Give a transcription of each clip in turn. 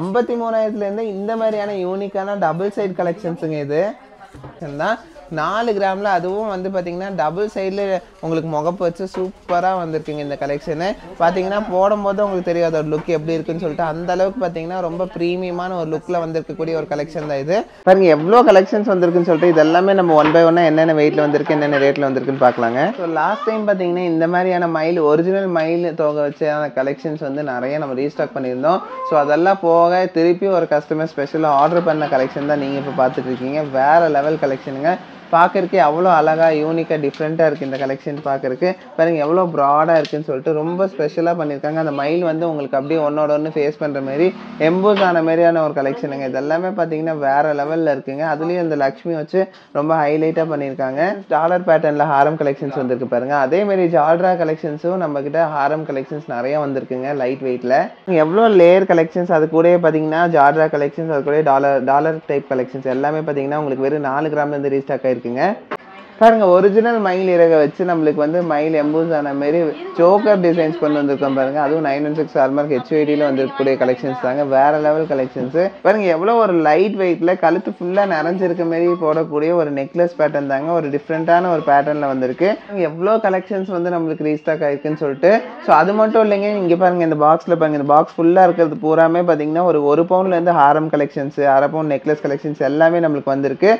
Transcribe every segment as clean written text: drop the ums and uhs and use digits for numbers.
53,000 இந்த மாதிரியான யூனிக்கான டபுள் சைடு கலெக்ஷன்ஸுங்க இது. 4 கிராமில் அதுவும் வந்து பார்த்தீங்கன்னா டபுள் சைடில் உங்களுக்கு முகப்பு வச்சு சூப்பராக வந்திருக்குங்க இந்த கலெக்ஷனு. பார்த்தீங்கன்னா போடும்போது உங்களுக்கு தெரியும் அதோட லுக் எப்படி இருக்குன்னு சொல்லிட்டு அந்த அளவுக்கு பார்த்தீங்கன்னா ரொம்ப ப்ரீமியமான ஒரு லுக்கில் வந்திருக்கக்கூடிய ஒரு கலெக்ஷன் தான் இது. பாருங்க எவ்வளோ கலெக்ஷன்ஸ் வந்திருக்குன்னு சொல்லிட்டு இது எல்லாமே நம்ம ஒன் பை ஒன்னாக என்னென்ன வெயிட்டில் வந்திருக்கு என்னென்ன ரேட்டில் வந்திருக்குன்னு பார்க்கலாங்க. ஸோ லாஸ்ட் டைம் பார்த்தீங்கன்னா இந்த மாதிரியான மயில் ஒரிஜினல் மயில் தொகை வச்சான கலெக்ஷன்ஸ் வந்து நிறைய நம்ம ரீஸ்டாக் பண்ணியிருந்தோம். ஸோ அதெல்லாம் போக திருப்பி ஒரு கஸ்டமர் ஸ்பெஷலாக ஆர்டர் பண்ண கலெக்ஷன் தான் நீங்கள் இப்போ பார்த்துட்டு இருக்கீங்க. வேறு லெவல் கலெக்ஷனுங்க. பார்க்கறதுக்கு அவ்வளோ அழகாக யூனிக்காக டிஃப்ரெண்ட்டாக இருக்குது இந்த கலெக்ஷன் பார்க்கறதுக்கு. பாருங்கள் எவ்வளோ ப்ராடாக இருக்குன்னு சொல்லிட்டு ரொம்ப ஸ்பெஷலாக பண்ணியிருக்காங்க. அந்த மயில் வந்து உங்களுக்கு அப்படியே ஒன்னோட ஒன்று ஃபேஸ் பண்ணுற மாதிரி எம்போஸ் ஆன மாதிரியான ஒரு கலெக்ஷனுங்க. இது எல்லாமே பார்த்தீங்கன்னா வேறு லெவலில் இருக்குங்க. அதுலேயும் இந்த லக்ஷ்மி வச்சு ரொம்ப ஹைலைட்டாக பண்ணியிருக்காங்க. டாலர் பேட்டர்னில் ஹாரம் கலெக்ஷன்ஸ் வந்திருக்கு பாருங்கள். அதேமாரி ஜால்ரா கலெக்ஷன்ஸும் நம்மக்கிட்ட ஹாரம் கலெக்ஷன்ஸ் நிறையா வந்திருக்குங்க லைட் வெயிட்டில். எவ்வளோ லேயர் கலெக்ஷன்ஸ் அது கூட பார்த்தீங்கன்னா ஜால்ரா கலெக்ஷன்ஸ் அது கூட டாலர் டைப் கலெக்ஷன்ஸ் எல்லாமே பார்த்தீங்கன்னா உங்களுக்கு வெறும் 4 கிராம்லேருந்து ரீஸ்டாக் ஆயிருக்கு. பாருங்க ஒரிஜினல் மயில் இறக வச்சு நம்மளுக்கு வந்து மயில் எம்போஸ் ஆன மாதிரி சோக்கர் டிசைன்ஸ் கொண்டு வந்திருக்கோம் பாருங்க. அதுவும் 916 ஹால்மார்க் HYDல வந்திருக்கக்கூடிய கலெக்ஷன்ஸ் தாங்க. வேற லெவல் கலெக்ஷன்ஸ் பாருங்க. எவ்வளோ ஒரு லைட் வெயிட்ல கழுத்து ஃபுல்லா நிறைஞ்சிருக்க மாதிரி போடக்கூடிய ஒரு நெக்லஸ் பேட்டர்ன் தாங்க. ஒரு டிஃப்ரெண்டான ஒரு பேட்டர்ன்ல வந்திருக்கு. எவ்வளோ கலெக்ஷன்ஸ் வந்து நம்மளுக்கு ரீஸ்டாக் ஆயிருக்குன்னு சொல்லிட்டு. ஸோ அது மட்டும் இல்லைங்க, இங்க பாருங்க இந்த பாக்ஸ்ல பாருங்க, இந்த பாக்ஸ் ஃபுல்லா இருக்கிறது பூராமே பாத்தீங்கன்னா ஒரு பவுண்ட்ல இருந்து ஹாரம் கலெக்ஷன்ஸ், அரை பவுண்ட் நெக்லஸ் கலெக்ஷன்ஸ் எல்லாமே நம்மளுக்கு வந்திருக்கு.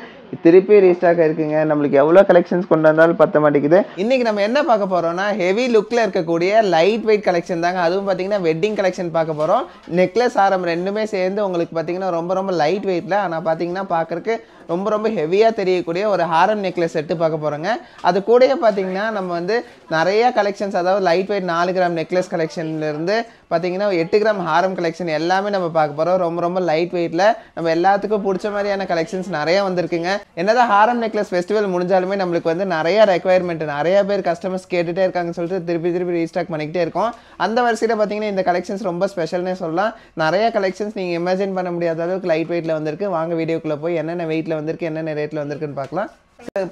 திருப்பி ரீஸ்டாக் ஆயிருக்குங்க. நம்மளுக்கு எவ்வளோ கலெக்ஷன்ஸ் கொண்டு வந்தாலும் பத்த மாட்டேங்குது. இன்னைக்கு நம்ம என்ன பார்க்க போறோம்னா ஹெவி லுக்ல இருக்கக்கூடிய லைட் வெயிட் கலெக்ஷன் தாங்க. அதுவும் பார்த்தீங்கன்னா வெட்டிங் கலெக்ஷன் பார்க்க போறோம். நெக்லஸ் ஆரம் ரெண்டுமே சேர்ந்து உங்களுக்கு பார்த்தீங்கன்னா ரொம்ப லைட் வெயிட்ல, ஆனால் பார்த்தீங்கன்னா பார்க்கறதுக்கு ரொம்ப ஹெவியாக தெரியக்கூடிய ஒரு ஹாரம் நெக்லஸ் செட்டு பார்க்க போகிறோங்க. அது கூடயே பார்த்தீங்கன்னா நம்ம வந்து நிறைய கலெக்ஷன்ஸ், அதாவது லைட் வெயிட் 4 கிராம் நெக்லஸ் கலெக்ஷன்லேருந்து பார்த்தீங்கன்னா 8 கிராம் ஹாரம் கலெக்ஷன் எல்லாமே நம்ம பார்க்க போகிறோம். ரொம்ப லைட் வெயிட்டில் நம்ம எல்லாத்துக்கும் பிடிச்ச மாதிரியான கலெக்ஷன்ஸ் நிறைய வந்திருக்குங்க. என்னதான் ஹாரம் நெக்லஸ் ஃபெஸ்டிவல் முடிஞ்சாலுமே நம்மளுக்கு வந்து நிறைய ரெக்குவயர்மெண்ட், நிறைய பேர் கஸ்டமர்ஸ் கேட்டுகிட்டே இருக்காங்கன்னு சொல்லிட்டு திருப்பி ரீஸ்டாக் பண்ணிக்கிட்டே இருக்கோம். அந்த வரிசையில் பார்த்தீங்கன்னா இந்த கலெக்ஷன்ஸ் ரொம்ப ஸ்பெஷல்னே சொல்லலாம். நிறைய கலெக்ஷன்ஸ் நீங்கள் இமேஜின் பண்ண முடியாத அளவுக்கு லைட் வெயிட்டில் வந்திருக்கு. வாங்க வீடியோக்குள்ளே போய் என்னென்ன வெயிட்டில் வந்திருக்கு என்னென்ன ரேட்டில் வந்திருக்குன்னு பார்க்கலாம்.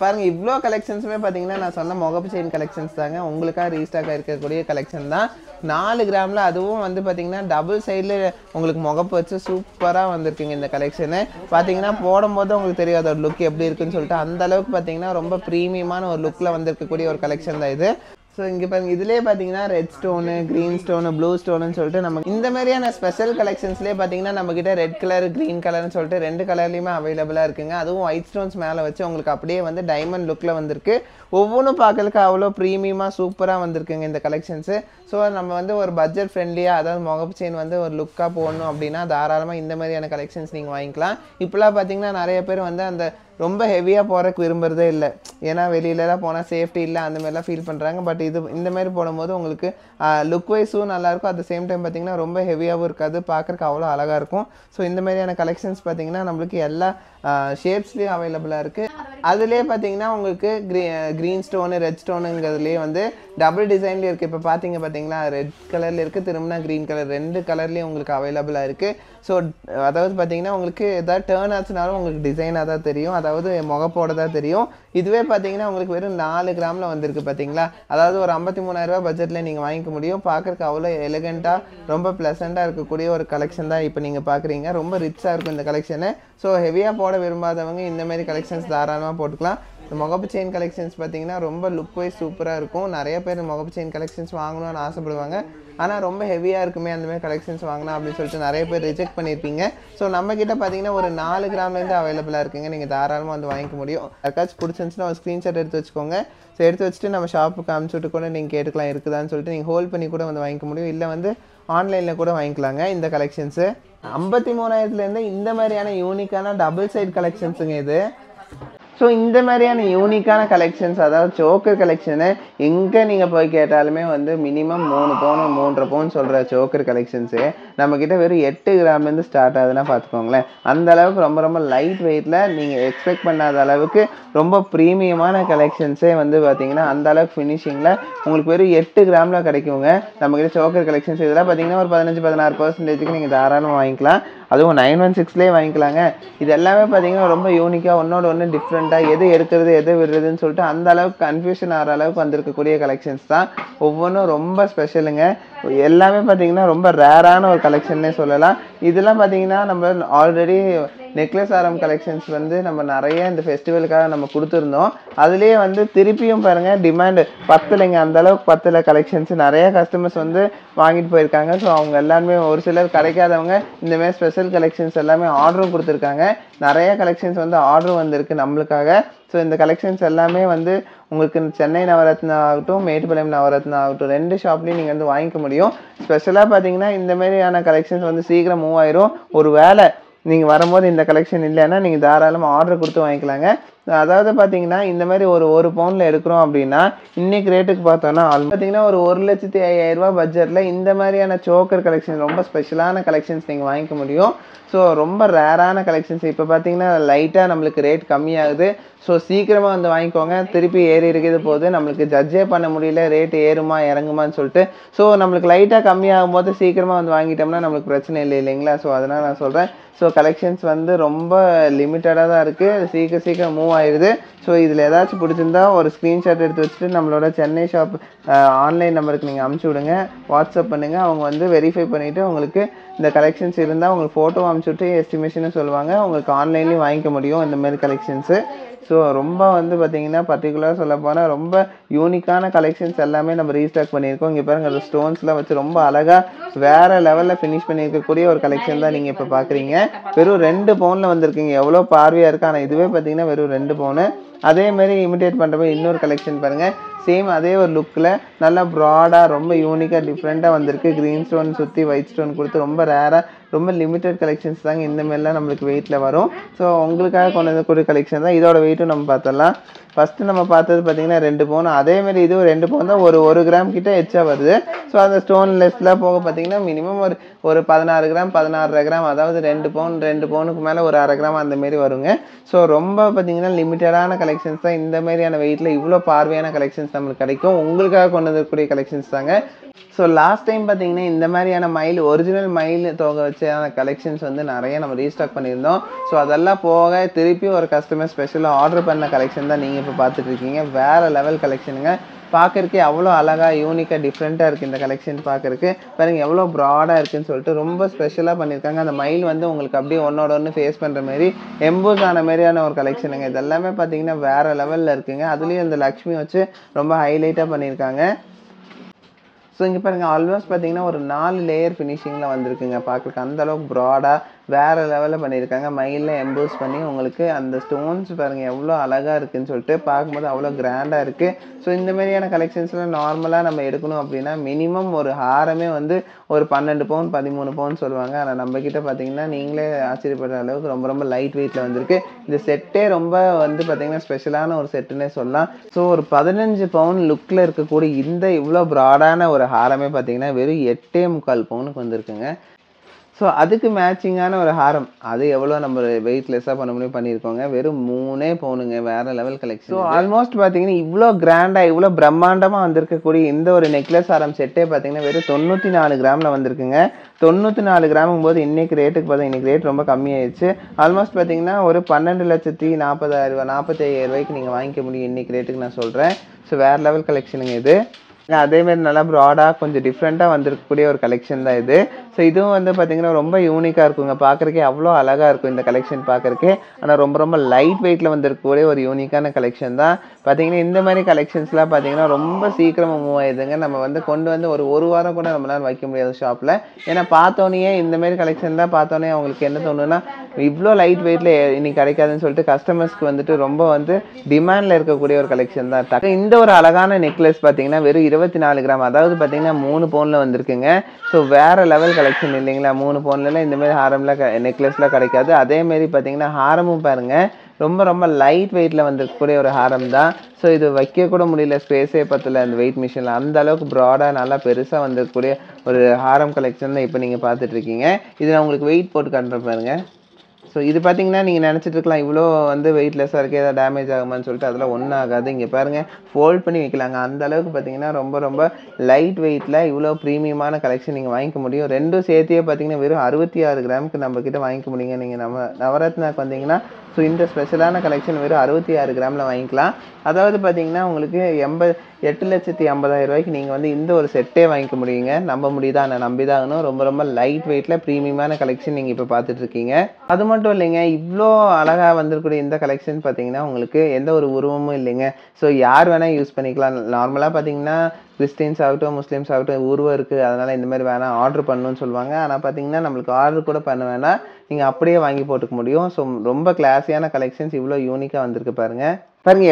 பாருங்க இவ்வளோ கலெக்ஷன்ஸுமே பார்த்தீங்கன்னா நான் சொன்ன முகப்பு செயின் கலெக்ஷன்ஸ் தாங்க. உங்களுக்காக ரீஸ்டாக் இருக்கக்கூடிய கலெக்ஷன் தான். 4 கிராமில் அதுவும் வந்து பார்த்தீங்கன்னா டபுள் சைடில் உங்களுக்கு முகப்பு வச்சு சூப்பராக வந்திருக்குங்க இந்த கலெக்ஷனு. பார்த்தீங்கன்னா போடும்போது உங்களுக்கு தெரியும் அதோட லுக் எப்படி இருக்குன்னு சொல்லிட்டு அந்த அளவுக்கு பார்த்தீங்கன்னா ரொம்ப ப்ரீமியமான ஒரு லுக்கில் வந்திருக்கக்கூடிய ஒரு கலெக்ஷன் தான் இது. ஸோ இங்கே பாருங்க இதுலேயே பார்த்தீங்கன்னா red stone, green stone, blue ஸ்டோனுன்னு சொல்லிட்டு நம்ம இந்த மாதிரியான ஸ்பெஷல் கலெக்ஷன்ஸ்லேயே பார்த்தீங்கன்னா நம்மக்கிட்ட ரெட் கலர், க்ரீன் கலர்னு சொல்லிட்டு 2 கலர்லையுமே அவைலபிளாக இருக்குங்க. அதுவும் ஒயிட் ஸ்டோன்ஸ் மேலே வச்சு உங்களுக்கு அப்படியே வந்து டைமண்ட் லுக்கில் வந்திருக்கு. ஒவ்வொன்றும் பார்க்கறதுக்கு அவ்வளோ ப்ரீமியமாக சூப்பராக வந்திருக்குங்க இந்த கலெக்ஷன்ஸு. ஸோ நம்ம வந்து ஒரு பட்ஜெட் ஃப்ரெண்ட்லியாக, அதாவது முகப்பு செயின் வந்து ஒரு லுக்காக போடணும் அப்படின்னா தாராளமாக இந்த மாதிரியான கலெக்ஷன்ஸ் நீங்கள் வாங்கிக்கலாம். இப்போலாம் பார்த்தீங்கன்னா நிறைய பேர் வந்து அந்த ரொம்ப ஹெவியாக போகிறக்கு விரும்புறதே இல்லை. ஏன்னா வெளியிலலாம் போனால் சேஃப்டி இல்லை அந்த மாதிரிலாம் ஃபீல் பண்ணுறாங்க. பட் இந்த மாதிரி போடும்போது உங்களுக்கு லுக் வைஸும் நல்லாயிருக்கும். அட் த சேம் டைம் பார்த்தீங்கன்னா ரொம்ப ஹெவியாகவும் இருக்காது, பார்க்குறக்கு அவ்வளோ அழகாக இருக்கும். ஸோ இந்த மாதிரியான கலெக்ஷன்ஸ் பார்த்தீங்கன்னா நம்மளுக்கு எல்லா ஷேப்ஸ்லேயும் அவைலபிளாக இருக்குது. அதுலேயே பார்த்தீங்கன்னா உங்களுக்கு க்ரீன் ஸ்டோனு, ரெட் ஸ்டோனுங்கிறதுலேயே வந்து டபுள் டிசைன்லேயே இருக்குது. இப்போ பார்த்தீங்களா ரெட் கலரில் இருக்குது, திரும்பினா க்ரீன் கலர், 2 கலர்லேயும் உங்களுக்கு அவைலபிளாக இருக்குது. ஸோ அதாவது பார்த்தீங்கன்னா உங்களுக்கு எதாவது டேர்ன் ஆச்சுனாலும் உங்களுக்கு டிசைனாக தான் தெரியும், அதாவது முகப்போட தான் தெரியும். இதுவே பார்த்தீங்கன்னா உங்களுக்கு வெறும் 4 கிராமில் வந்திருக்கு பார்த்தீங்களா. அதாவது ஒரு 53,000 ரூபா பட்ஜெட்டில் நீங்கள் வாங்கிக்க முடியும். பார்க்குறக்கு அவ்வளோ எலிகெண்ட்டாக ரொம்ப ப்ளசண்ட்டாக இருக்கக்கூடிய ஒரு கலெக்ஷன் தான் இப்போ நீங்கள் பார்க்குறீங்க. ரொம்ப ரிச்சாக இருக்கும் இந்த கலெக்ஷனு. ஸோ ஹெவியாக போட விரும்பாதவங்க இந்த மாதிரி கலெக்ஷன்ஸ் தாராளமாக போட்டுக்கலாம். இந்த முகப்பு செயின் கலெக்ஷன்ஸ் பார்த்தீங்கன்னா ரொம்ப லுக் வைஸ் சூப்பராக இருக்கும். நிறைய பேர் முகப்பு செயின் கலெக்ஷன்ஸ் வாங்கணும்னு ஆசைப்படுவாங்க. ஆனால் ரொம்ப ஹெவியாக இருக்குமே அந்தமாதிரி கலெக்ஷன்ஸ் வாங்கினா அப்படின்னு சொல்லிட்டு நிறைய பேர் ரிஜெக்ட் பண்ணியிருப்பீங்க. ஸோ நம்மக்கிட்ட பார்த்தீங்கன்னா ஒரு 4 கிராம்லேருந்து அவைலபிளாக இருக்குங்க. நீங்கள் தாராளமாக வந்து வாங்கிக்க முடியும். யாருக்காச்சும் பிடிச்சிருந்துச்சுன்னா ஒரு ஸ்க்ரீன்ஷாட் எடுத்து வச்சுக்கோங்க. ஸோ எடுத்து வச்சுட்டு நம்ம ஷாப்புக்கு அனுப்பிச்சுட்டு கூட நீங்கள் கேட்டுக்கலாம் இருக்குதான்னு சொல்லிட்டு நீங்கள் ஹோல்ட் பண்ணி கூட வந்து வாங்கிக்க முடியும். இல்லை வந்து ஆன்லைனில் கூட வாங்கிக்கலாங்க இந்த கலெக்ஷன்ஸு. 53,000 இந்த மாதிரியான யூனிக்கான டபுள் சைடு கலெக்ஷன்ஸுங்க இது. ஸோ இந்த மாதிரியான யூனிக்கான கலெக்ஷன்ஸ், அதாவது சோக்கர் கலெக்ஷனு எங்கே நீங்கள் போய் கேட்டாலுமே வந்து மினிமம் 3 பவுன் 3.5 பவுன் சொல்கிற சோக்கர் கலெக்ஷன்ஸு நம்மக்கிட்ட வெறும் 8 கிராம்லேருந்து ஸ்டார்ட் ஆகுதுன்னா பார்த்துக்கோங்களேன். அந்த அளவுக்கு ரொம்ப லைட் வெயிட்டில் நீங்கள் எக்ஸ்பெக்ட் பண்ணாத அளவுக்கு ரொம்ப ப்ரீமியமான கலெக்ஷன்ஸே வந்து பார்த்தீங்கன்னா அந்த அளவுக்கு ஃபினிஷிங்கில் உங்களுக்கு வெறும் 8 கிராமில் கிடைக்குங்க நம்மக்கிட்ட சோக்கர் கலெக்ஷன்ஸ். இதெல்லாம் பார்த்தீங்கன்னா ஒரு 15-16% நீங்கள் தாராளமாக வாங்கிக்கலாம். அதுவும் 916லேயே வாங்கிக்கலாங்க. இது எல்லாமே பார்த்தீங்கன்னா ரொம்ப யூனிக்காக, ஒன்னோட ஒன்று டிஃப்ரெண்ட்டாக, எது எடுக்கிறது எது விடுறதுன்னு சொல்லிட்டு அந்த அளவுக்கு கன்ஃபியூஷன் ஆகிற அளவுக்கு வந்திருக்கக்கூடிய கலெக்ஷன்ஸ் தான். ஒவ்வொன்றும் ரொம்ப ஸ்பெஷலுங்க. எல்லாமே பார்த்தீங்கன்னா ரொம்ப ரேரான ஒரு கலெக்ஷன்னே சொல்லலாம். இதெல்லாம் பார்த்தீங்கன்னா நம்ம ஆல்ரெடி நெக்லஸ் ஆரம் கலெக்ஷன்ஸ் வந்து நம்ம நிறைய இந்த ஃபெஸ்டிவலுக்காக நம்ம கொடுத்துருந்தோம். அதுலேயே வந்து திருப்பியும் பாருங்கள் டிமாண்டு பத்தலைங்க, அந்தளவுக்கு பத்தலை கலெக்ஷன்ஸ். நிறைய கஸ்டமர்ஸ் வந்து வாங்கிட்டு போயிருக்காங்க. ஸோ அவங்க எல்லாருமே ஒரு சிலர் கிடைக்காதவங்க இந்தமாதிரி ஸ்பெஷல் கலெக்ஷன்ஸ் எல்லாமே ஆர்டரும் கொடுத்துருக்காங்க. நிறைய கலெக்ஷன்ஸ் வந்து ஆர்டரும் வந்திருக்கு நம்மளுக்காக. ஸோ இந்த கலெக்ஷன்ஸ் எல்லாமே வந்து உங்களுக்கு சென்னை நவரத்னா ஆகட்டும், மேட்டுப்பாளையம் நவரத்னா ஆகட்டும், 2 ஷாப்லேயும் நீங்கள் வந்து வாங்கிக்க முடியும். ஸ்பெஷலாக பார்த்தீங்கன்னா இந்த மாதிரியான கலெக்ஷன்ஸ் வந்து சீக்கிரம் மூவ் ஆயிரும். ஒரு வேளை நீங்கள் வரும்போது இந்த கலெக்ஷன் இல்லைன்னா நீங்கள் தாராளமாக ஆர்டர் கொடுத்து வாங்கிக்கலாங்க. அதாவது பார்த்தீங்கன்னா இந்த மாதிரி ஒரு பவுனில் எடுக்கிறோம் அப்படின்னா இன்றைக்கி ரேட்டுக்கு பார்த்தோன்னா பார்த்தீங்கன்னா ஒரு 1,50,000 பட்ஜெட்டில் இந்த மாதிரியான சோக்கர் கலெக்ஷன் ரொம்ப ஸ்பெஷலான கலெக்ஷன்ஸ் நீங்கள் வாங்கிக்க முடியும். ஸோ ரொம்ப ரேரான கலெக்ஷன்ஸ். இப்போ பார்த்தீங்கன்னா லைட்டாக நம்மளுக்கு ரேட் கம்மியாகுது. ஸோ சீக்கிரமாக வந்து வாங்கிக்கோங்க. திருப்பி ஏறி இருக்குது போது நம்மளுக்கு ஜட்ஜே பண்ண முடியல ரேட்டு ஏறுமா இறங்குமான்னு சொல்லிட்டு. ஸோ நம்மளுக்கு லைட்டாக கம்மியாகும் போது சீக்கிரமாக வந்து வாங்கிட்டோம்னா நம்மளுக்கு பிரச்சனை இல்லை இல்லைங்களா. ஸோ அதனால் நான் சொல்கிறேன். ஸோ கலெக்ஷன்ஸ் வந்து ரொம்ப லிமிட்டடாக தான் இருக்குது. சீக்கிரம் மூவ் ஆயிடுது. ஸோ இதில் ஏதாச்சும் பிடிச்சிருந்தா ஒரு ஸ்க்ரீன்ஷாட் எடுத்து வச்சுட்டு நம்மளோட சென்னை ஷாப் ஆன்லைன் நம்பருக்கு நீங்கள் அமுச்சு விடுங்க, வாட்ஸ்அப் பண்ணுங்கள். அவங்க வந்து வெரிஃபை பண்ணிவிட்டு உங்களுக்கு இந்த கலெக்ஷன்ஸ் இருந்தால் உங்களுக்கு ஃபோட்டோ அமுச்சுட்டு எஸ்டிமேஷனும் சொல்லுவாங்க. உங்களுக்கு ஆன்லைன்லேயும் வாங்கிக்க முடியும் இந்தமாரி கலெக்ஷன்ஸு. ஸோ ரொம்ப வந்து பார்த்திங்கன்னா பர்டிகுலராக சொல்ல போனால் ரொம்ப யூனிக்கான கலெக்ஷன்ஸ் எல்லாமே நம்ம ரீஸ்டாக் பண்ணியிருக்கோம். இங்கே பாருங்கள் அந்த ஸ்டோன்ஸ்லாம் வச்சு ரொம்ப அழகாக வேறு லெவலில் ஃபினிஷ் பண்ணியிருக்கக்கூடிய ஒரு கலெக்ஷன் தான் நீங்கள் இப்போ பார்க்குறீங்க. வெறும் 2 பவுனில் வந்திருக்குங்க. எவ்வளோ பார்வையாக இருக்குது. ஆனால் இதுவே பார்த்திங்கன்னா வெறும் 2 பவுனு. அதேமாரி இமிட்டேட் பண்ணுற மாதிரி இன்னொரு கலெக்ஷன் பாருங்கள். சேம் அதே ஒரு லுக்கில் நல்லா ப்ராடாக ரொம்ப யூனிக்காக டிஃப்ரெண்ட்டாக வந்திருக்கு. க்ரீன் ஸ்டோன் சுற்றி ஒயிட் ஸ்டோன் கொடுத்து ரொம்ப ரேராக ரொம்ப லிமிட்டட் கலெக்ஷன்ஸ் தாங்க இந்தமாரிலாம் நம்மளுக்கு வெயிட்டில் வரும். ஸோ உங்களுக்காக கொண்டு வரக்கூடிய கலெக்ஷன் தான். இதோட வெயிட்டும் நம்ம பார்த்துடலாம். ஃபஸ்ட்டு நம்ம பார்த்தது பார்த்திங்கன்னா 2 பவுன். அதேமாரி இது 2 பவுன் தான். ஒரு கிராம் கிட்ட எச்சா வருது. ஸோ அந்த ஸ்டோன் லெஸ்லாம் போக பார்த்திங்கன்னா மினிமம் ஒரு 16 கிராம் 16.5 கிராம், அதாவது 2 பவுனுக்கு மேலே ஒரு 1/2 கிராம் அந்தமாரி வருங்க. ஸோ ரொம்ப பார்த்திங்கன்னா லிமிட்டடான கலெக்ஷன்ஸ் தான். இந்த மாதிரியான வெயிட்டில் இவ்வளோ பார்வையான கலெக்ஷன்ஸ் நம்மளுக்கு கிடைக்கும். உங்களுக்காக கொண்டு வரக்கூடிய கலெக்ஷன்ஸ் தாங்க. ஸோ லாஸ்ட் டைம் பார்த்தீங்கன்னா இந்த மாதிரியான ஒரிஜினல் மயில் தொகை வச்சான கலெக்ஷன்ஸ் வந்து நிறைய நம்ம ரீஸ்டாக் பண்ணியிருந்தோம். ஸோ அதெல்லாம் போக திருப்பி ஒரு கஸ்டமர் ஸ்பெஷலாக ஆர்டர் பண்ண கலெக்ஷன் தான் நீங்கள் இப்போ பார்த்துட்டு இருக்கீங்க. வேறு லெவல் கலெக்ஷனுங்க. பார்க்குறக்கே அவ்வளோ அழகாக யூனிக்காக டிஃப்ரெண்ட்டாக இருக்குது இந்த கலெக்ஷன் பார்க்குறக்கு. பாருங்கள் எவ்வளோ ப்ராடாக இருக்குதுன்னு சொல்லிட்டு ரொம்ப ஸ்பெஷலாக பண்ணியிருக்காங்க. அந்த மயில் வந்து உங்களுக்கு அப்படியே ஒன்னோட ஒன்று ஃபேஸ் பண்ணுற மாதிரி எம்போஸ் ஆன மாதிரியான ஒரு கலெக்ஷனுங்க. இது எல்லாமே பார்த்தீங்கன்னா வேறு லெவலில் இருக்குங்க. அதுலேயும் இந்த லக்ஷ்மி வச்சு ரொம்ப ஹைலைட்டாக பண்ணியிருக்காங்க. ஸோ இங்கே பாருங்கள் ஆல்மோஸ்ட் பார்த்தீங்கன்னா ஒரு 4 லேயர் ஃபினிஷிங்கில் வந்திருக்குங்க. பார்க்குறக்கு அந்தளவுக்கு ப்ராடாக வேறு லெவலில் பண்ணியிருக்காங்க. மயிலில் எம்போஸ் பண்ணி உங்களுக்கு அந்த ஸ்டோன்ஸ் பாருங்கள் எவ்வளோ அழகாக இருக்குதுன்னு சொல்லிட்டு பார்க்கும்போது அவ்வளோ கிராண்டாக இருக்குது. ஸோ இந்த மாதிரியான கலெக்ஷன்ஸ்லாம் நார்மலாக நம்ம எடுக்கணும் அப்படின்னா மினிமம் ஒரு ஹாரமே வந்து ஒரு 12 பவுன் 13 பவுன் சொல்லுவாங்க. ஆனால் நம்மக்கிட்ட பார்த்தீங்கன்னா நீங்களே ஆச்சரியப்படுற அளவுக்கு ரொம்ப லைட் வெயிட்டில் வந்திருக்கு. இந்த செட்டே ரொம்ப வந்து பார்த்திங்கன்னா ஸ்பெஷலான ஒரு செட்டுன்னே சொல்லலாம். ஸோ ஒரு 15 பவுன் லுக்கில் இருக்கக்கூடிய இந்த இவ்வளோ ப்ராடான ஒரு ஹாரமே பார்த்தீங்கன்னா வெறும் 8.25 பவுனுக்கு வந்திருக்குங்க. ஸோ அதுக்கு மேட்சிங்கான ஒரு ஹாரம் அது எவ்வளோ நம்ம வெயிட்லெஸ்ஸாக பண்ண முடியும் பண்ணியிருக்கோங்க. வெறும் 3 பவுனுங்க. வேறு லெவல் கலெக்ஷன். ஸோ ஆல்மோஸ்ட் பார்த்தீங்கன்னா இவ்வளோ கிராண்டாக இவ்வளோ பிரம்மாண்டமாக வந்திருக்கக்கூடிய இந்த ஒரு நெக்லஸ் ஹாரம் செட்டே பார்த்தீங்கன்னா வெறும் 94 கிராமில் வந்திருக்குங்க. 94 கிராமும் போது இன்றைக்கி ரேட்டுக்கு பார்த்தா இன்றைக்கி ரேட் ரொம்ப கம்மியாயிடுச்சு. ஆல்மோஸ்ட் பார்த்தீங்கன்னா ஒரு 12,40,000 45,000 நீங்கள் வாங்கிக்க முடியும் இன்றைக்கி ரேட்டுக்கு நான் சொல்கிறேன். ஸோ வேறு லெவல் கலெக்ஷனுங்க இது. அதேமாரி நல்லா ப்ராடாக கொஞ்சம் டிஃப்ரெண்ட்டாக வந்திருக்கக்கூடிய ஒரு கலெக்ஷன் தான் இது. ஸோ இதுவும் வந்து பார்த்திங்கன்னா ரொம்ப யூனிக்காக இருக்குங்க. பார்க்குறக்கே அவ்வளோ அழகாக இருக்கும் இந்த கலெக்ஷன் பார்க்குறக்கே. ஆனால் ரொம்ப லைட் வெயிட்டில் வந்திருக்கக்கூடிய ஒரு யூனிக்கான கலெக்ஷன் தான். பார்த்திங்கன்னா இந்த மாதிரி கலெக்ஷன்ஸ்லாம் பார்த்திங்கன்னா ரொம்ப சீக்கிரமாக மூவ் ஆயிடுதுங்க. நம்ம வந்து கொண்டு வந்து ஒரு வாரம் கூட நம்மளால் வைக்க முடியாது ஷாப்பில். ஏன்னா பார்த்தோன்னே இந்தமாரி கலெக்ஷன்லாம் பார்த்தோன்னே அவங்களுக்கு என்ன தோணுன்னா இவ்வளோ லைட் வெயிட்டில் இன்னைக்கு கிடைக்காதுன்னு சொல்லிட்டு கஸ்டமர்ஸ்க்கு வந்துட்டு ரொம்ப வந்து டிமாண்டில் இருக்கக்கூடிய ஒரு கலெக்ஷன் தான். இந்த ஒரு அழகான நெக்லஸ் பார்த்திங்கன்னா வெறும் 24 கிராம், அதாவது பார்த்தீங்கன்னா 3 பவுனில் வந்திருக்குங்க. ஸோ வேறு லெவல் கலெக்ஷன் இல்லைங்களா. 3 பவுன்லாம் இந்தமாரி ஹாரம்லாம் நெக்லஸ்லாம் கிடைக்காது. அதேமாரி பார்த்தீங்கன்னா ஹாரமும் பாருங்கள் ரொம்ப லைட் வெயிட்டில் வந்திருக்கக்கூடிய ஒரு ஹாரம் தான். ஸோ இது வைக்க கூட முடியல, ஸ்பேஸே பத்தல அந்த வெயிட் மிஷினில். அந்த அளவுக்கு ப்ராடாக நல்லா பெருசாக வந்திருக்கக்கூடிய ஒரு ஹாரம் கலெக்ஷன் தான் இப்போ நீங்கள் பார்த்துட்ருக்கீங்க. இது நான் உங்களுக்கு வெயிட் போட்டு காட்டுறேன் பாருங்கள். ஸோ இது பார்த்தீங்கன்னா நீங்கள் நினச்சிட்டு இருக்கலாம் இவ்வளோ வந்து வெயிட்லெஸ்ஸாக இருக்குது ஏதாவது டேமேஜ் ஆகுமான்னு சொல்லிட்டு அதெல்லாம் ஒன்றும் ஆகாது. இங்கே பாருங்கள் ஃபோல்ட் பண்ணி வைக்கலாங்க. அந்த அளவுக்கு பார்த்தீங்கன்னா ரொம்ப ரொம்ப லைட் வெயிட்டில் இவ்வளோ ப்ரீமியமான கலெக்ஷன் நீங்கள் வாங்கிக்க முடியும். ரெண்டும் சேர்த்தியே பார்த்தீங்கன்னா வெறும் 66 கிராமுக்கு நம்மக்கிட்ட வாங்கிக்க முடியுங்க. நீங்கள் நவரத்னாக்கு வந்தீங்கன்னா ஸோ இந்த ஸ்பெஷலான கலெக்ஷன் வெறும் 66 கிராமில் வாங்கிக்கலாம். அதாவது பார்த்தீங்கன்னா உங்களுக்கு 8,80,000 ரூபாய்க்கு நீங்கள் வந்து இந்த ஒரு செட்டே வாங்கிக்க முடியுங்க. நம்ப முடியுதா? நான் நம்பிதாகணும். ரொம்ப ரொம்ப லைட் வெயிட்டில் ப்ரீமியமான கலெக்ஷன் நீங்கள் இப்போ பார்த்துட்ருக்கீங்க. அது மட்டும் இல்லைங்க, இவ்வளோ அழகாக வந்திருக்கக்கூடிய இந்த கலெக்ஷன் பார்த்தீங்கன்னா உங்களுக்கு எந்த ஒரு உருவமும் இல்லைங்க. ஸோ யார் வேணால் யூஸ் பண்ணிக்கலாம். நார்மலாக பார்த்தீங்கன்னா கிறிஸ்டின்ஸ் ஆகட்டும் முஸ்லீம்ஸ் ஆகட்டும் உருவம் இருக்குது அதனால் இந்த மாதிரி வேணால் ஆர்டர் பண்ணணும்னு சொல்லுவாங்க. ஆனால் பார்த்தீங்கன்னா நம்மளுக்கு ஆர்டர் கூட பண்ண வேணாம், நீங்கள் அப்படியே வாங்கி போட்டுக்க முடியும். ஸோ ரொம்ப கிளாஸியான கலெக்ஷன்ஸ் இவ்வளோ யூனிக்காக வந்திருக்கு பாருங்கள்.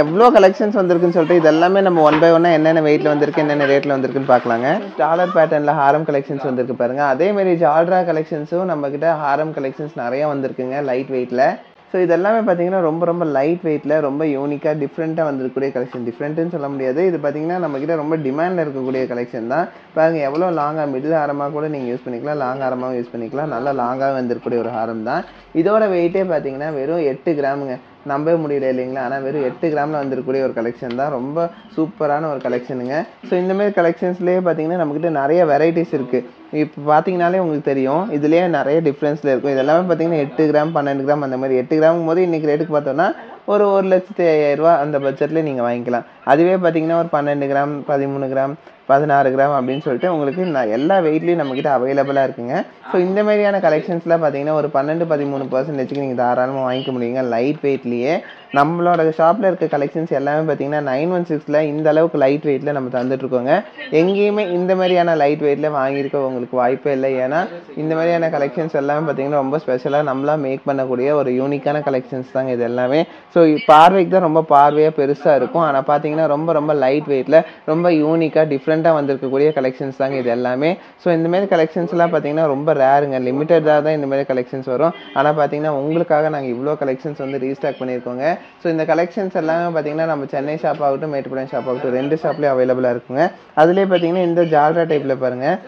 எவ்வளோ கலெக்ஷன்ஸ் வந்திருக்குன்னு சொல்லிட்டு இது எல்லாமே நம்ம ஒன் பை ஒன்னாக என்னென்ன வெயிட்டில் வந்திருக்கு என்னென்ன ரேட்டில் வந்திருக்குன்னு பார்க்கலாங்க. டாலர் பேட்டர்னில் ஹாரம் கலெக்ஷன்ஸ் வந்திருக்கு பாருங்கள். அதேமாரி ஜால்ரா கலெக்ஷன்ஸும் நம்மக்கிட்ட ஹாரம் கலெக்ஷன்ஸ் நிறையா வந்திருக்குங்க லைட் வெயிட்டில். ஸோ இதெல்லாமே பார்த்தீங்கன்னா ரொம்ப ரொம்ப லைட் வெயிட்டில் ரொம்ப யூனிக்காக டிஃப்ரெண்ட்டாக வந்திருக்கக்கூடிய கலெக்ஷன். டிஃப்ரெண்ட்டுன்னு சொல்ல முடியாது, இது பார்த்தீங்கன்னா நம்மக்கிட்ட ரொம்ப டிமாண்டில் இருக்கக்கூடிய கலெக்ஷன் தான். பாருங்கள் எவ்வளோ லாங்காக மிடில் ஹாரமாக கூட நீங்கள் யூஸ் பண்ணிக்கலாம், லாங் ஹாரமாகவும் யூஸ் பண்ணிக்கலாம். நல்லா லாங்காக வந்திருக்கக்கூடிய ஒரு ஹாரம் தான். இதோட வெயிட்டே பார்த்தீங்கன்னா வெறும் 8 கிராமுங்க. நம்பவே முடியல இல்லைங்களா? ஆனால் வெறும் 8 கிராமில் வந்திருக்கக்கூடிய ஒரு கலெக்ஷன் தான். ரொம்ப சூப்பரான ஒரு கலெக்ஷனுங்க. ஸோ இந்தமாரி கலெக்ஷன்ஸ்லேயே பார்த்தீங்கன்னா நம்மக்கிட்ட நிறைய வெரைட்டிஸ் இருக்குது. இப்போ பார்த்தீங்கனாலே உங்களுக்கு தெரியும் இதுலேயே நிறைய டிஃப்ரென்ஸில் இருக்கும். இதெல்லாமே பார்த்தீங்கன்னா 8 கிராம் 12 கிராம் அந்த மாதிரி 8 கிராமும் போது இன்றைக்கி ரேட்டுக்கு பார்த்தோன்னா ஒரு 1,50,000 ரூபா அந்த பட்ஜெட்லேயே நீங்கள் வாங்கிக்கலாம். அதுவே பார்த்தீங்கன்னா ஒரு 12 கிராம் 13 கிராம் 16 கிராம் அப்படின்னு சொல்லிட்டு உங்களுக்கு எல்லா வெயிட்லேயும் நம்மக்கிட்ட அவைலபிளாக இருக்குங்க. ஸோ இந்த மாதிரியான கலெக்ஷன்ஸ்லாம் பார்த்தீங்கன்னா ஒரு 12-13% நீங்கள் தாராளமாக வாங்கிக்க முடியுங்க லைட் வெயிட்லேயே. நம்மளோட ஷாப்பில் இருக்க கலெக்ஷன்ஸ் எல்லாமே பார்த்தீங்கன்னா 916ல் இந்த அளவுக்கு லைட் வெயிட்டில் நம்ம தந்துட்டுருக்கோங்க. எங்கேயுமே இந்த மாதிரியான லைட் வெயிட்டில் வாங்கியிருக்க உங்களுக்கு வாய்ப்பே இல்லை. ஏன்னா இந்த மாதிரியான கலெக்ஷன்ஸ் எல்லாமே பார்த்தீங்கன்னா ரொம்ப ஸ்பெஷலாக நம்மளாக மேக் பண்ணக்கூடிய ஒரு யூனிக்கான கலெக்ஷன்ஸ் தாங்க இது எல்லாமே. ஸோ பார்வைக்கு தான் ரொம்ப பார்வையாக பெருசாக இருக்கும், ஆனால் பார்த்தீங்கன்னா ரொம்ப ரொம்ப லைட் வெயிட்டில் ரொம்ப யூனிக்காக டிஃப்ரெண்ட்டாக வந்திருக்கக்கூடிய கலெக்ஷன்ஸ் தாங்க இது எல்லாமே. ஸோ இந்தமாரி கலெக்ஷன்ஸ்லாம் பார்த்தீங்கன்னா ரொம்ப ரேருங்க, லிமிட்டடாக தான் இந்தமாரி கலெக்ஷன்ஸ் வரும். ஆனால் பார்த்தீங்கன்னா உங்களுக்காக நாங்கள் இவ்வளோ கலெக்ஷன்ஸ் வந்து ரீஸ்டாக் பண்ணியிருக்கோங்க. ஸோ இந்த கலெக்ஷன்ஸ் எல்லாமே பார்த்தீங்கன்னா நம்ம சென்னை ஷாப் ஆகட்டும் மேட்டுப்பாளையம் ஷாப் ஆகட்டும் 2 ஷாப்லேயும் அவைலபிளாக இருக்குங்க. அதுலேயே பார்த்தீங்கன்னா இந்த ஜால்ரா டைப்பில் பாருங்கள்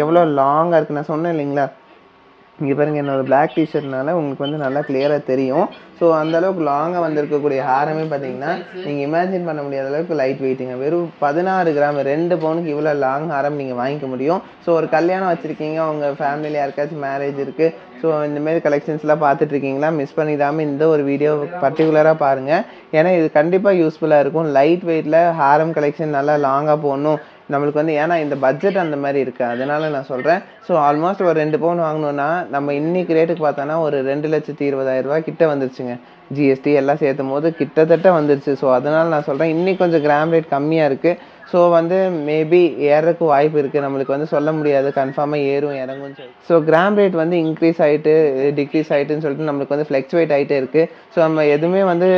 எவ்வளோ லாங்காக இருக்குது. நான் சொன்னேன் இல்லைங்களா, இங்கே பாருங்கள் என்னோடய பிளாக் டிஷர்ட்னால உங்களுக்கு வந்து நல்லா கிளியராக தெரியும். ஸோ அந்தளவுக்கு லாங்காக வந்திருக்கக்கூடிய ஹாரமே பார்த்தீங்கன்னா நீங்கள் இமேஜின் பண்ண முடியாத அளவுக்கு லைட் வெயிட்டுங்க. வெறும் 16 கிராம் 2 பவுனுக்கு இவ்வளோ லாங் ஹாரம் நீங்கள் வாங்கிக்க முடியும். ஸோ ஒரு கல்யாணம் வச்சுருக்கீங்க, உங்கள் ஃபேமிலியில் யாருக்காச்சும் மேரேஜ் இருக்குது, ஸோ இந்தமாரி கலெக்ஷன்ஸ்லாம் பார்த்துட்ருக்கீங்களா, மிஸ் பண்ணிடாமல் இந்த ஒரு வீடியோ பர்டிகுலராக பாருங்கள். ஏன்னா இது கண்டிப்பாக யூஸ்ஃபுல்லாக இருக்கும். லைட் வெயிட்டில் ஹாரம் கலெக்ஷன் நல்லா லாங்காக போகணும் நம்மளுக்கு வந்து, ஏன்னா இந்த பட்ஜெட் அந்த மாதிரி இருக்குது அதனால் நான் சொல்கிறேன். ஸோ ஆல்மோஸ்ட் ஒரு 2 பவுன் வாங்கணுன்னா நம்ம இன்றைக்கி ரேட்டுக்கு பார்த்தோன்னா ஒரு 2,20,000 ரூபா கிட்ட வந்துருச்சுங்க. ஜிஎஸ்டி எல்லாம் சேர்த்தும் போது கிட்டத்தட்ட வந்துருச்சு. ஸோ அதனால் நான் சொல்கிறேன் இன்றைக்கி கொஞ்சம் கிராம் ரேட் கம்மியாக இருக்குது. ஸோ வந்து மேபி ஏறக்கு வாய்ப்பு இருக்குது, நம்மளுக்கு வந்து சொல்ல முடியாது கன்ஃபார்மாக ஏறும் இறங்கும்னு சொல்லி. ஸோ கிராம் ரேட் வந்து இன்க்ரீஸ் ஆகிட்டு டிக்ரீஸ் ஆகிட்டுன்னு சொல்லிட்டு நம்மளுக்கு வந்து ஃப்ளக்சுவேட் ஆகிட்டே இருக்குது. ஸோ நம்ம எதுவுமே வந்து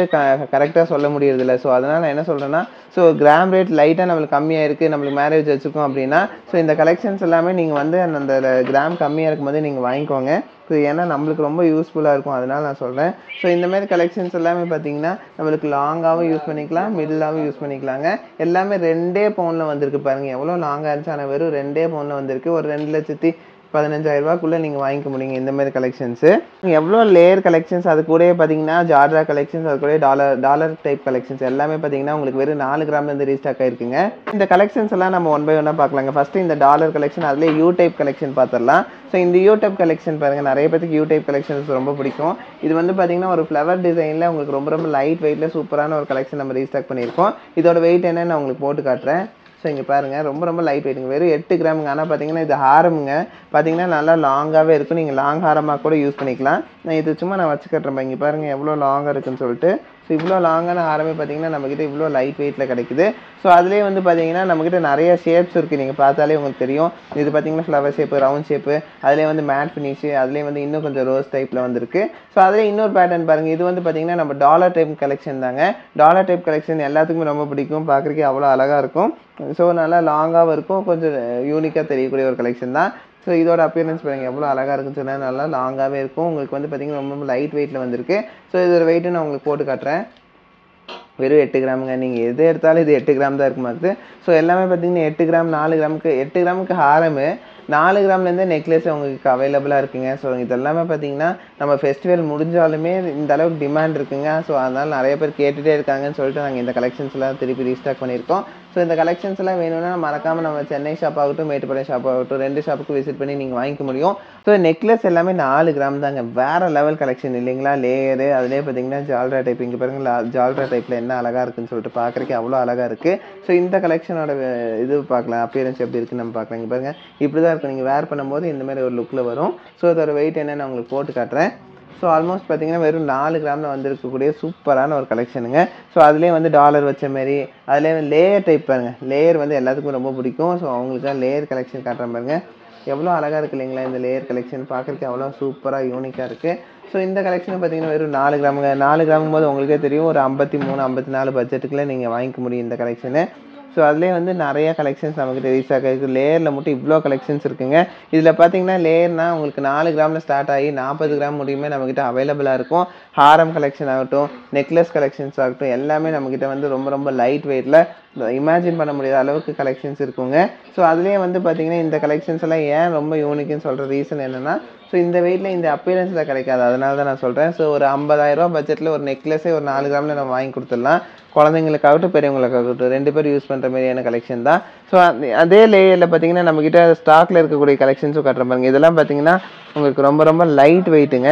கரெக்டாக சொல்ல முடியறதில்ல. ஸோ அதனால் நான் என்ன சொல்கிறேன்னா, ஸோ கிராம் ரேட் லைட்டாக நம்மளுக்கு கம்மியாக இருக்குது, நம்மளுக்கு மேரேஜ் வச்சுருக்கோம் அப்படின்னா ஸோ இந்த கலெக்ஷன்ஸ் எல்லாமே நீங்கள் வந்து அந்த கிராம் கம்மியாக இருக்கும்போது நீங்கள் வாங்கிக்கோங்க. ஸோ ஏன்னா நம்மளுக்கு ரொம்ப யூஸ்ஃபுல்லாக இருக்கும், அதனால் நான் சொல்கிறேன். ஸோ இந்தமாரி கலெக்ஷன்ஸ் எல்லாமே பார்த்தீங்கன்னா நம்மளுக்கு லாங்காகவும் யூஸ் பண்ணிக்கலாம், மிடிலாகவும் யூஸ் பண்ணிக்கலாங்க. எல்லாமே 2 பவுனில் வந்திருக்கு பாருங்கள், எவ்வளோ லாங்காக இருந்துச்சு. ஆனால் வெறும் 2 பவுனில் வந்திருக்கு. ஒரு 2,15,000 ரூபாய்க்குள்ளே நீங்கள் வாங்கிக்க முடியுங்க இந்தமாரி கலெக்ஷன்ஸு. எவ்வளோ லேயர் கலெக்ஷன்ஸ் அது கூட பார்த்தீங்கன்னா ஜார்ரா கலெக்ஷன்ஸ் அது கூட டாலர் டைப் கலெக்ஷன்ஸ் எல்லாமே பார்த்தீங்கன்னா உங்களுக்கு வெறும் 4 கிராம்லேருந்து ரீஸ்டாக் ஆகிருக்குங்க. இந்த கலெக்ஷன்ஸ் எல்லாம் நம்ம ஒன் பை ஒன்னாக பார்க்கலாங்க. ஃபஸ்ட்டு இந்த டாலர் கலெக்ஷன், அதுலேயே யூ டைப் கலெக்ஷன் பார்த்துடலாம். ஸோ இந்த யூ டைப் கலெக்ஷன் பாருங்கள், நிறைய பேருக்கு யூ டைப் கலெக்ஷன்ஸ் ரொம்ப பிடிக்கும். இது வந்து பார்த்தீங்கன்னா ஒரு ஃப்ளவர் டிசைனில் உங்களுக்கு ரொம்ப ரொம்ப லைட் வெயிட்டில் சூப்பரான ஒரு கலெக்ஷன் நம்ம ரீஸ்டாக் பண்ணியிருக்கோம். இதோட வெயிட் என்னன்னு நான் உங்களுக்கு போட்டு காட்டுறேன். ஸோ இங்கே பாருங்கள் ரொம்ப ரொம்ப லைட் வெயிட்டுங்க, வெறும் 8 கிராமுங்க. ஆனால் பார்த்தீங்கன்னா இது ஹாரமுங்க, பார்த்தீங்கன்னா நல்லா லாங்காகவே இருக்கும். நீங்கள் லாங் ஹாரமாக கூட யூஸ் பண்ணிக்கலாம். நான் இது சும்மா நான் வச்சு கட்டுறேன். இங்கே பாருங்கள் எவ்வளோ லாங்காக இருக்குன்னு சொல்லிட்டு. ஸோ இவ்வளோ லாங்கான ஹாரமே பார்த்தீங்கன்னா நம்மக்கிட்ட இவ்வளோ லைட் வெயிட்டில் கிடைக்குது. ஸோ அதுலேயே வந்து பார்த்தீங்கன்னா நம்மக்கிட்ட நிறைய ஷேப்ஸ் இருக்குது, நீங்கள் பார்த்தாலே உங்களுக்கு தெரியும். இது பார்த்தீங்கன்னா ஃப்ளவர் ஷேப்பு, ரவுண்ட் ஷேப்பு, அதிலே வந்து மேட் ஃபினிஷு, அதுலேயே வந்து இன்னும் கொஞ்சம் ரோஸ் டைப்பில் வந்துருக்கு. ஸோ அதிலே இன்னொரு பேட்டர்ன் பாருங்கள், இது வந்து பார்த்தீங்கன்னா நம்ம டாலர் டைப் கலெக்ஷன் தாங்க. டாலர் டைப் கலெக்ஷன் எல்லாத்துக்குமே ரொம்ப பிடிக்கும், பார்க்குறதுக்கே அவ்வளோ அழகாக இருக்கும். ஸோ நல்லா லாங்காகவும் இருக்கும், கொஞ்சம் யூனிக்காக தெரியக்கூடிய ஒரு கலெக்ஷன் தான். ஸோ இதோட அப்பியரன்ஸ் பாருங்கள் எவ்வளோ அழகாக இருக்குன்னு சொன்னால் நல்லா லாங்காகவே இருக்கும். உங்களுக்கு வந்து பார்த்திங்கன்னா ரொம்ப லைட் வெயிட்டில் வந்திருக்கு. ஸோ இதோட வெயிட்டு நான் உங்களுக்கு போட்டு காட்டுறேன். வெறும் 8 கிராமுங்க. நீங்கள் எது எடுத்தாலும் இது 8 கிராம் தான் இருக்குமா இருக்குது. ஸோ எல்லாமே பார்த்தீங்கன்னா 8 கிராம் 4 கிராமுக்கு 8 கிராமுக்கு ஹாரமு 4 கிராம்லேருந்தே நெக்லஸ் உங்களுக்கு அவைலபிளாக இருக்குங்க. ஸோ இதெல்லாமே பார்த்தீங்கன்னா நம்ம ஃபெஸ்டிவல் முடிஞ்சாலுமே இந்த அளவுக்கு டிமாண்ட் இருக்குங்க. ஸோ அதனால் நிறைய பேர் கேட்டுகிட்டே இருக்காங்கன்னு சொல்லிட்டு நாங்கள் இந்த கலெக்ஷன்ஸ்லாம் திருப்பி ரீஸ்டாக் பண்ணியிருக்கோம். ஸோ இந்த கலெக்ஷன்ஸ் எல்லாம் வேணும்னா மறக்காமல் நம்ம சென்னை ஷாப் ஆகட்டும், மேட்டுப்பாளையம் ஷாப் ஆகட்டும், 2 ஷாப்புக்கு விசிட் பண்ணி நீங்கள் வாங்கிக்க முடியும். ஸோ நெக்லஸ் எல்லாமே 4 கிராம் தாங்க. வேறு லெவல் கலெக்ஷன் இல்லைங்களா? லேயரு அதிலே பார்த்தீங்கன்னா ஜால்ரா டைப். இங்கே பாருங்க ஜால்ரா டைப்பில் என்ன அழகாக இருக்குன்னு சொல்லிட்டு பார்க்குறதுக்கு அவ்வளோ அழகாக இருக்குது. ஸோ இந்த கலெக்ஷனோட இது பார்க்கலாம், அப்பியரன்ஸ் எப்படி இருக்குன்னு நம்ம பார்க்கலாம். இங்கே பாருங்கள் இப்படி தான் இருக்கும். நீங்கள் வேர் பண்ணும்போது இந்த மாதிரி ஒரு லுக்கில் வரும். ஸோ அதோட வெயிட் என்னென்னு உங்களுக்கு போட்டு காட்டுறேன். ஸோ ஆல்மோஸ்ட் பார்த்தீங்கன்னா வெறும் 4 கிராமில் வந்துருக்கக்கூடிய சூப்பரான ஒரு கலெக்ஷனுங்க. ஸோ அதுலேயே வந்து டாலர் வச்ச மாரி அதுலேயே லேயர் டைப் பாருங்கள். லேயர் வந்து எல்லாத்துக்கும் ரொம்ப பிடிக்கும். ஸோ அவங்களுக்கு தான் லேயர் கலெக்ஷன் காட்டுறேன் பாருங்க. எவ்வளோ அழகாக இருக்குது இல்லைங்களா? இந்த லேயர் கலெக்ஷன் பார்க்குறதுக்கு அவ்வளோ சூப்பராக யூனிக்காக இருக்குது. ஸோ இந்த கலெக்ஷன் பார்த்தீங்கன்னா வெறும் 4 கிராமுங்க. 4 கிராமும் போது உங்களுக்கே தெரியும் ஒரு 53 54 பட்ஜெட்டுக்குள்ளே நீங்கள் வாங்கிக்க முடியும் இந்த கலெக்ஷனு. ஸோ அதுலேயே வந்து நிறைய கலெக்ஷன்ஸ் நமக்கு ரீஸ்டாக் இருக்குது. லேயரில் மட்டும் இவ்வளோ கலெக்ஷன்ஸ் இருக்குங்க. இதில் பார்த்தீங்கன்னா லேயர்னால் உங்களுக்கு 4 கிராமில் ஸ்டார்ட் ஆகி 40 கிராம் முடியுமே நம்மக்கிட்ட அவைலபிளாக இருக்கும். ஹாரம் கலெக்ஷன் ஆகட்டும், நெக்லஸ் கலெக்ஷன்ஸ் ஆகட்டும், எல்லாமே நம்மக்கிட்ட வந்து ரொம்ப ரொம்ப லைட் வெயிட்டில் இமேஜின் பண்ண முடியாத அளவுக்கு கலெக்ஷன்ஸ் இருக்குங்க. ஸோ அதுலேயே வந்து பார்த்தீங்கன்னா இந்த கலெக்ஷன்ஸ் எல்லாம் ஏன் ரொம்ப யூனிக்குன்னு சொல்கிற ரீசன் என்னென்னா, ஸோ இந்த வெயிட்டில் இந்த அப்பியரன்ஸில் கிடைக்காது. அதனால தான் நான் சொல்கிறேன். ஸோ ஒரு 50,000 பட்ஜெட்டில் ஒரு நெக்லஸே ஒரு 4 கிராமில் நம்ம வாங்கி கொடுத்துடலாம். குழந்தைங்களுக்காகட்டும் பெரியவங்களுக்காகட்டும் 2 பேர் யூஸ் பண்ணுற மாதிரியான கலெக்ஷன் தான். ஸோ அதே லேயரில் பார்த்தீங்கன்னா நம்மக்கிட்ட ஸ்டாக்கில் இருக்கக்கூடிய கலெக்ஷன்ஸும் கட்டுற பாருங்க. இதெல்லாம் பார்த்தீங்கன்னா உங்களுக்கு ரொம்ப ரொம்ப லைட் வெயிட்டுங்க.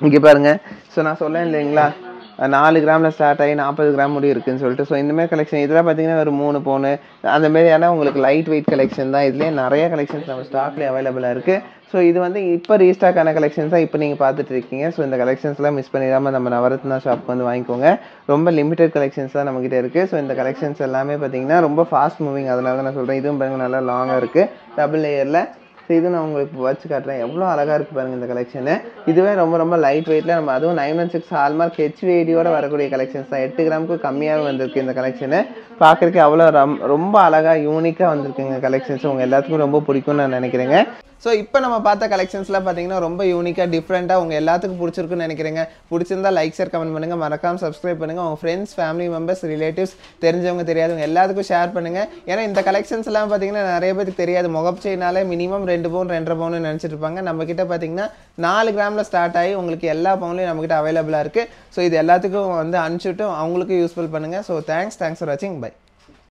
இங்கே பாருங்கள். ஸோ நான் சொல்லேன் இல்லைங்களா, 4 கிராமில் ஸ்டார்ட் ஆகி 40 கிராம் முடியும் இருக்குதுன்னு சொல்லிட்டு. ஸோ இந்தமாதிரி கலெக்ஷன் இதெல்லாம் பார்த்தீங்கன்னா ஒரு 3 பவுனு அந்தமாரியான உங்களுக்கு லைட் வெயிட் கலெக்ஷன் தான். இதுலேயே நிறைய கலெக்ஷன்ஸ் நம்ம ஸ்டாக்லேயே அவைலபிளாக இருக்குது. ஸோ இது வந்து இப்போ ரீஸ்டாக் ஆன கலெக்ஷன்ஸ் தான் இப்போ நீங்கள் பார்த்துட்டு இருக்கீங்க. ஸோ இந்த கலெக்ஷன்ஸ்லாம் மிஸ் பண்ணிடாமல் நம்ம நவரத்னா ஷாப்புக்கு வந்து வாங்கிக்கோங்க. ரொம்ப லிமிடெட் கலெக்ஷன்ஸ் தான் நம்மகிட்ட இருக்குது. ஸோ இந்த கலெக்ஷன்ஸ் எல்லாமே பார்த்தீங்கன்னா ரொம்ப ஃபாஸ்ட் மூவிங். அதனால தான் நான் சொல்கிறேன். இதுவும் பாருங்கள் நல்லா லாங்காக இருக்குது டபுள் லேயரில். ஸோ இது நான் உங்களுக்கு வச்சு காட்டுறேன். எவ்வளோ அழகாக இருக்குது பாருங்கள் இந்த கலெக்ஷனு. இதுவே ரொம்ப ரொம்ப லைட் வெயிட்டில் நம்ம அதுவும் 916 ஹால்மார்க் ஹெச்விடியோட வரக்கூடிய கலெக்ஷன்ஸ் தான். 8 கிராமுக்கு கம்மியாகவே வந்திருக்கு இந்த கலெக்ஷனு. பார்க்குறதுக்கு அவ்வளோ ரொம்ப அழகாக யூனிக்காக வந்திருக்குங்க கலெக்ஷன்ஸ். உங்கள் எல்லாத்துக்கும் ரொம்ப பிடிக்கும்னு நான் நினைக்கிறேங்க. ஸோ இப்போ நம்ம பார்த்த கலெக்ஷன்ஸ்லாம் பார்த்தீங்கன்னா ரொம்ப யூனிக்காக டிஃப்ரெண்ட்டாக உங்கள் எல்லாத்துக்கும் பிடிச்சிருக்குன்னு நினைக்கிறேங்க. பிடிச்சிருந்தா லைக் ஷேர் கமெண்ட் பண்ணுங்கள். மறக்காமல் சப்ஸ்கிரைப் பண்ணுங்கள். உங்கள் ஃப்ரெண்ட்ஸ், ஃபேமிலி மெம்பர்ஸ், ரிலேட்டிவ்ஸ், தெரிஞ்சவங்க தெரியாதவங்க எல்லாத்துக்கும் ஷேர் பண்ணுங்கள். ஏன்னா இந்த கலெக்ஷன்ஸ் எல்லாம் பார்த்தீங்கன்னா நிறைய பேருக்கு தெரியாது. முகப்பு செயினாலே மினிமம் 2 பவுன் 2.5 பவுன் நினச்சிட்டு இருப்பாங்க. நம்மக்கிட்ட பார்த்தீங்கன்னா 4 கிராமில் ஸ்டார்ட் ஆகி உங்களுக்கு எல்லா பவுன்லையும் நம்மக்கிட்ட அவைலபிளாக இருக்குது. ஸோ இது எல்லாத்துக்கும் வந்து அனுப்பிச்சுட்டு அவங்களுக்கும் யூஸ்ஃபுல் பண்ணுங்கள். ஸோ தேங்க்ஸ் ஃபார் வாட்சிங். பை.